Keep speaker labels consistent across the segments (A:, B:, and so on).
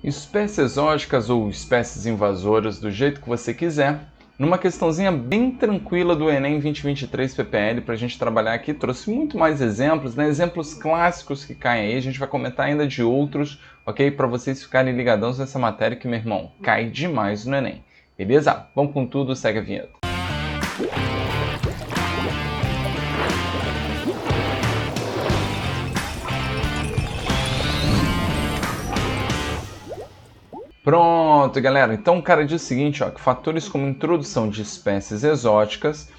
A: Espécies exóticas ou espécies invasoras, do jeito que você quiser. Numa questãozinha bem tranquila do Enem 2023 PPL, para a gente trabalhar aqui, trouxe muito mais exemplos, né? Exemplos clássicos que caem aí, a gente vai comentar ainda de outros, ok? Para vocês ficarem ligadões nessa matéria que, meu irmão, cai demais no Enem. Beleza? Vamos com tudo, segue a vinheta. Pronto, galera. Então o cara diz o seguinte, ó, que fatores como introdução de espécies exóticas,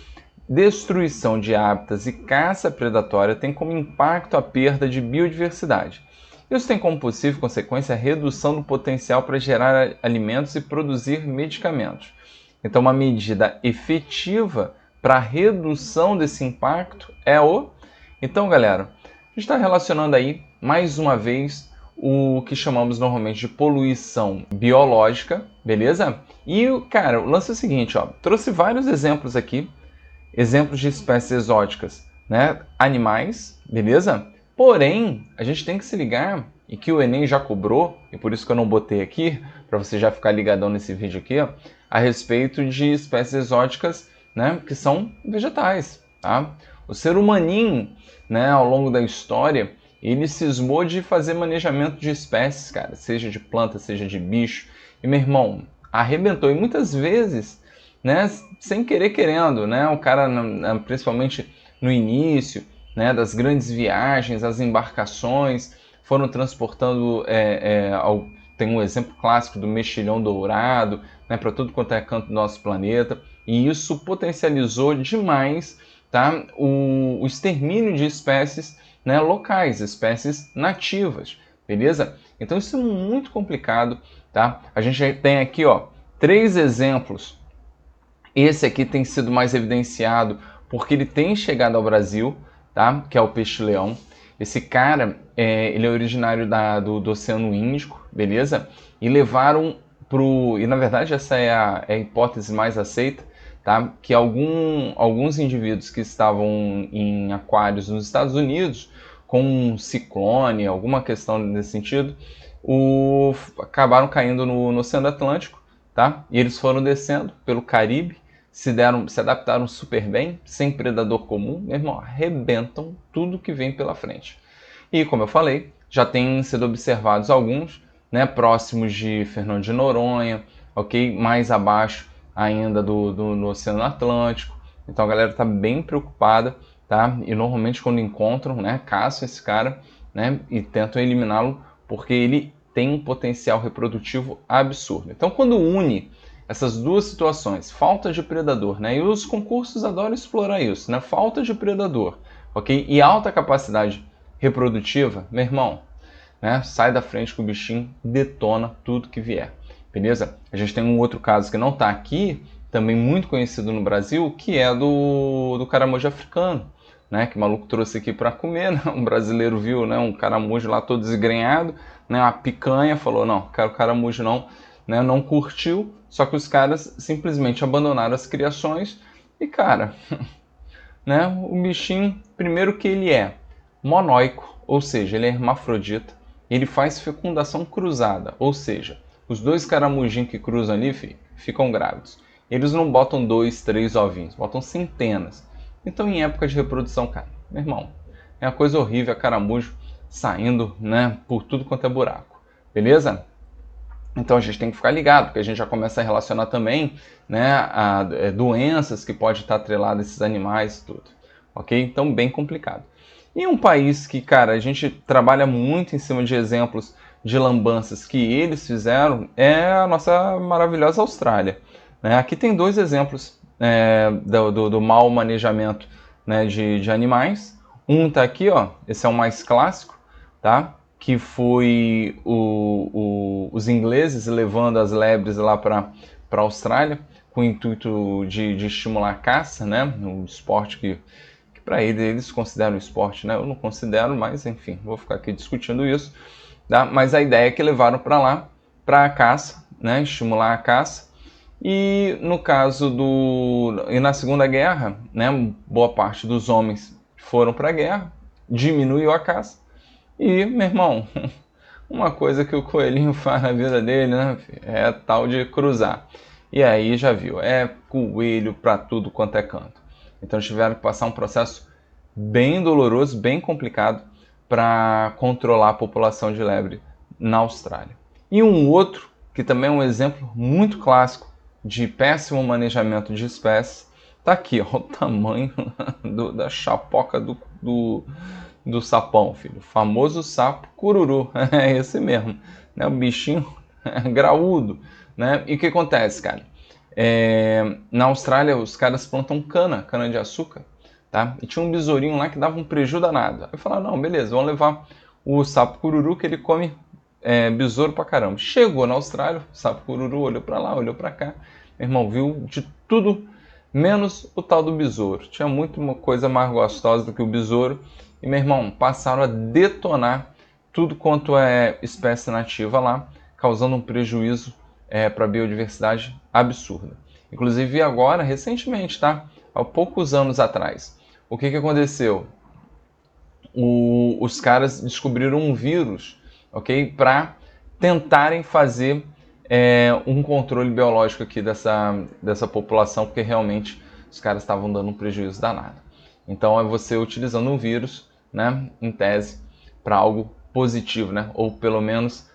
A: destruição de hábitats e caça predatória têm como impacto a perda de biodiversidade. Isso tem como possível consequência a redução do potencial para gerar alimentos e produzir medicamentos. Então uma medida efetiva para a redução desse impacto é o... Então, galera, a gente está relacionando aí, mais uma vez, o que chamamos normalmente de poluição biológica, beleza? E, cara, o lance é o seguinte, ó, trouxe vários exemplos aqui, exemplos de espécies exóticas, né? Animais, beleza? Porém, a gente tem que se ligar, e que o Enem já cobrou, e por isso que eu não botei aqui, para você já ficar ligadão nesse vídeo aqui, ó, a respeito de espécies exóticas, né, que são vegetais, tá? O ser humaninho, né, ao longo da história, ele cismou de fazer manejamento de espécies, cara, seja de planta, seja de bicho. E, meu irmão, arrebentou. E muitas vezes, né, sem querer querendo, né, o cara, principalmente no início, né, das grandes viagens, as embarcações foram transportando, tem um exemplo clássico do mexilhão dourado, né, para tudo quanto é canto do nosso planeta. E isso potencializou demais, tá, o extermínio de espécies, né, locais, espécies nativas, beleza? Então isso é muito complicado, tá? A gente tem aqui, ó, 3 exemplos. Esse aqui tem sido mais evidenciado porque ele tem chegado ao Brasil, tá? Que é o peixe-leão. Esse cara, ele é originário do Oceano Índico, beleza? E levaram e na verdade essa é a hipótese mais aceita, tá? Que alguns indivíduos que estavam em aquários nos Estados Unidos, com um ciclone, alguma questão nesse sentido, acabaram caindo no Oceano Atlântico, tá? E eles foram descendo pelo Caribe, se adaptaram super bem, sem predador comum, meu irmão, arrebentam tudo que vem pela frente. E como eu falei, já tem sido observados alguns, né, próximos de Fernando de Noronha, ok? Mais abaixo ainda no Oceano Atlântico. Então a galera está bem preocupada, tá? E normalmente quando encontram, né, caçam esse cara, né, e tentam eliminá-lo porque ele tem um potencial reprodutivo absurdo. Então quando une essas duas situações, falta de predador, né, e os concursos adoram explorar isso, né, falta de predador, ok? E alta capacidade reprodutiva, meu irmão, né, sai da frente que o bichinho detona tudo que vier. Beleza? A gente tem um outro caso que não está aqui, também muito conhecido no Brasil, que é do caramujo africano, né? Que o maluco trouxe aqui para comer, né? Um brasileiro viu, né, um caramujo lá todo desgrenhado, né, uma picanha, falou, não, quero caramujo não, né, não curtiu, só que os caras simplesmente abandonaram as criações e, cara, né, o bichinho, primeiro que ele é monóico, ou seja, ele é hermafrodita, ele faz fecundação cruzada, ou seja, os 2 caramujinhos que cruzam ali ficam grávidos. Eles não botam 2, 3 ovinhos, botam centenas. Então, em época de reprodução, cara, meu irmão, é uma coisa horrível a caramujo saindo, né, por tudo quanto é buraco. Beleza? Então a gente tem que ficar ligado, porque a gente já começa a relacionar também, né, a doenças que pode estar atreladas a esses animais e tudo. Ok? Então, bem complicado. E um país que, cara, a gente trabalha muito em cima de exemplos de lambanças que eles fizeram é a nossa maravilhosa Austrália, né? Aqui tem 2 exemplos do mau manejamento, né, de animais. Um tá aqui, ó, esse é o mais clássico, tá? Que foi os ingleses levando as lebres lá para a Austrália com o intuito de estimular a caça, né? Um esporte que para eles consideram esporte, né? Eu não considero, mas enfim, vou ficar aqui discutindo isso. Tá? Mas a ideia é que levaram para lá, para a caça, né? Estimular a caça. E no caso e na Segunda Guerra, né? Boa parte dos homens foram para a guerra, diminuiu a caça. E, meu irmão, Uma coisa que o coelhinho faz na vida dele, né, filho? É tal de cruzar. E aí já viu, é coelho para tudo quanto é canto. Então tiveram que passar um processo bem doloroso, bem complicado para controlar a população de lebre na Austrália. E um outro, que também é um exemplo muito clássico de péssimo manejamento de espécies, tá aqui, ó, o tamanho da chapoca do sapão, filho. O famoso sapo cururu, é esse mesmo, né? O bichinho graúdo, né? E o que acontece, cara? Na Austrália, os caras plantam cana de açúcar, tá? E tinha um besourinho lá que dava um prejuízo danado. Aí falaram, não, beleza, vamos levar o sapo cururu que ele come besouro pra caramba. Chegou na Austrália, o sapo cururu olhou pra lá, olhou pra cá. Meu irmão, viu de tudo menos o tal do besouro. Tinha muito uma coisa mais gostosa do que o besouro. E, meu irmão, passaram a detonar tudo quanto é espécie nativa lá, causando um prejuízo para a biodiversidade absurda. Inclusive agora, recentemente, tá? Há poucos anos atrás. O que aconteceu? Os caras descobriram um vírus, ok? Para tentarem fazer um controle biológico aqui dessa população, porque realmente os caras estavam dando um prejuízo danado. Então é você utilizando um vírus, né, em tese, para algo positivo, né? Ou pelo menos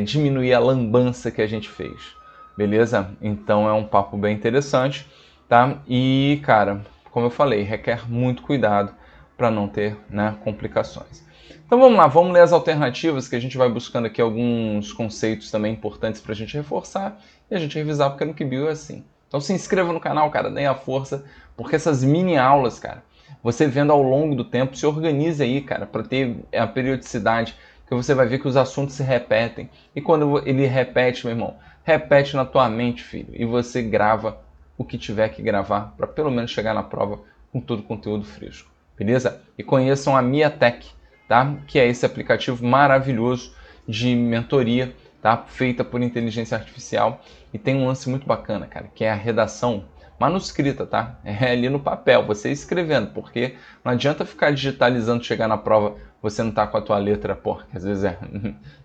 A: diminuir a lambança que a gente fez. Beleza? Então é um papo bem interessante, tá? E, cara, como eu falei, requer muito cuidado para não ter, né, complicações. Então vamos lá, vamos ler as alternativas, que a gente vai buscando aqui alguns conceitos também importantes para a gente reforçar e a gente revisar, porque no QBio é assim. Então se inscreva no canal, cara, deem a força, porque essas mini aulas, cara, você vendo ao longo do tempo, se organize aí, cara, para ter a periodicidade, que você vai ver que os assuntos se repetem. E quando ele repete, meu irmão, repete na tua mente, filho, e você grava o que tiver que gravar para pelo menos chegar na prova com todo o conteúdo fresco. Beleza? E conheçam a MiaTech, tá? Que é esse aplicativo maravilhoso de mentoria, tá? Feita por inteligência artificial. E tem um lance muito bacana, cara, que é a redação manuscrita, tá? É ali no papel, você escrevendo, porque não adianta ficar digitalizando, chegar na prova, você não tá com a tua letra, porra, que às vezes é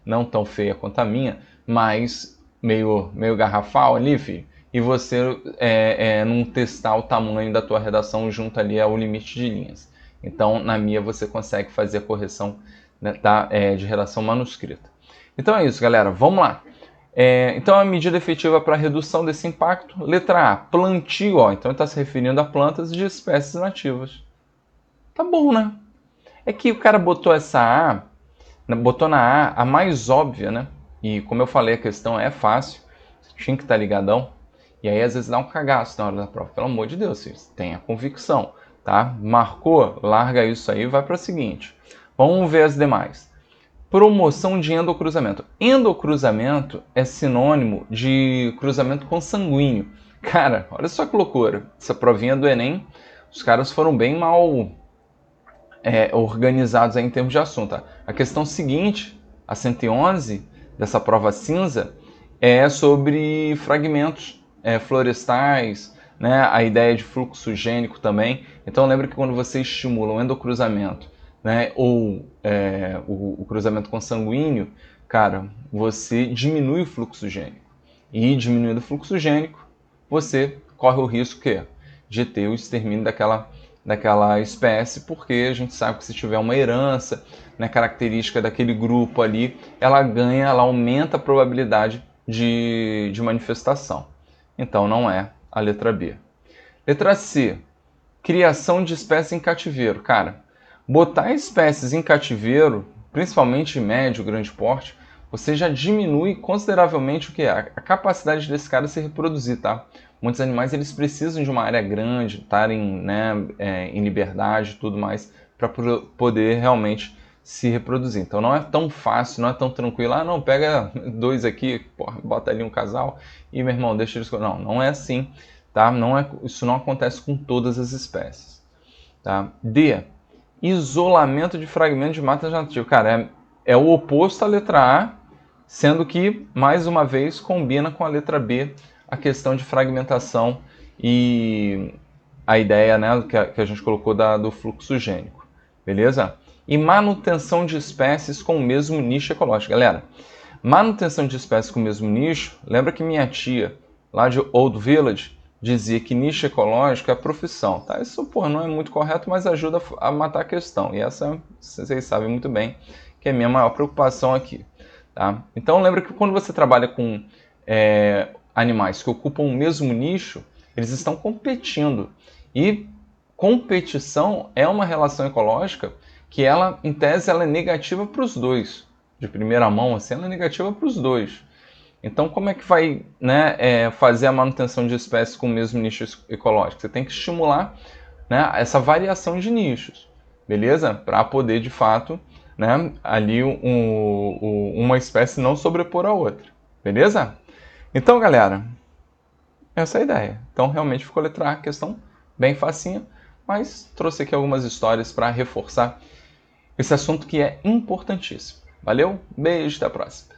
A: não tão feia quanto a minha, mas meio garrafal ali, filho, e você não testar o tamanho da tua redação junto ali ao limite de linhas. Então, na minha, você consegue fazer a correção, né, de redação manuscrita. Então é isso, galera. Vamos lá. Então, a medida efetiva para redução desse impacto, letra A, plantio. Ó, então, está se referindo a plantas de espécies nativas. Tá bom, né? É que o cara botou botou na A mais óbvia, né? E como eu falei, a questão é fácil. Você tinha que estar ligadão. E aí, às vezes, dá um cagaço na hora da prova. Pelo amor de Deus, filho, tenha convicção. Tá? Marcou? Larga isso aí e vai para a seguinte. Vamos ver as demais. Promoção de endocruzamento. Endocruzamento é sinônimo de cruzamento consanguíneo. Cara, olha só que loucura. Essa provinha do Enem, os caras foram bem mal organizados aí em termos de assunto. Tá? A questão seguinte, a 111 dessa prova cinza, é sobre fragmentos florestais, né, a ideia de fluxo gênico também. Então lembra que quando você estimula o endocruzamento, né, ou o cruzamento consanguíneo, cara, você diminui o fluxo gênico. E diminuindo o fluxo gênico, você corre o risco de ter o extermínio daquela espécie, porque a gente sabe que se tiver uma herança, né, característica daquele grupo ali, ela aumenta a probabilidade de manifestação. Então não é a letra B. Letra C, criação de espécies em cativeiro. Cara, botar espécies em cativeiro, principalmente médio, grande porte, você já diminui consideravelmente a capacidade desse cara se reproduzir, tá? Muitos animais eles precisam de uma área grande, estarem, né, em liberdade e tudo mais, para poder realmente se reproduzir. Então não é tão fácil, não é tão tranquilo. Ah, não, pega 2 aqui, porra, bota ali um casal e, meu irmão, deixa eles... Não, não é assim, tá? Isso não acontece com todas as espécies. Tá? D, isolamento de fragmentos de mata nativa. Cara, é o oposto à letra A, sendo que, mais uma vez, combina com a letra B a questão de fragmentação e a ideia, né, que a gente colocou do fluxo gênico. Beleza? e manutenção de espécies com o mesmo nicho ecológico. Galera, manutenção de espécies com o mesmo nicho, lembra que minha tia, lá de Old Village, dizia que nicho ecológico é profissão. Tá? Isso não é muito correto, mas ajuda a matar a questão. E essa, vocês sabem muito bem, que é a minha maior preocupação aqui. Tá? Então lembra que quando você trabalha com animais que ocupam o mesmo nicho, eles estão competindo. E competição é uma relação ecológica que ela, em tese, ela é negativa para os dois. De primeira mão, assim, ela é negativa para os dois. Então, como é que vai, né, fazer a manutenção de espécies com o mesmo nicho ecológico? Você tem que estimular, né, essa variação de nichos, beleza? Para poder, de fato, né, ali uma espécie não sobrepor a outra, beleza? Então, galera, essa é a ideia. Então, realmente ficou letra A, questão bem facinha, mas trouxe aqui algumas histórias para reforçar esse assunto que é importantíssimo. Valeu, beijo, até a próxima.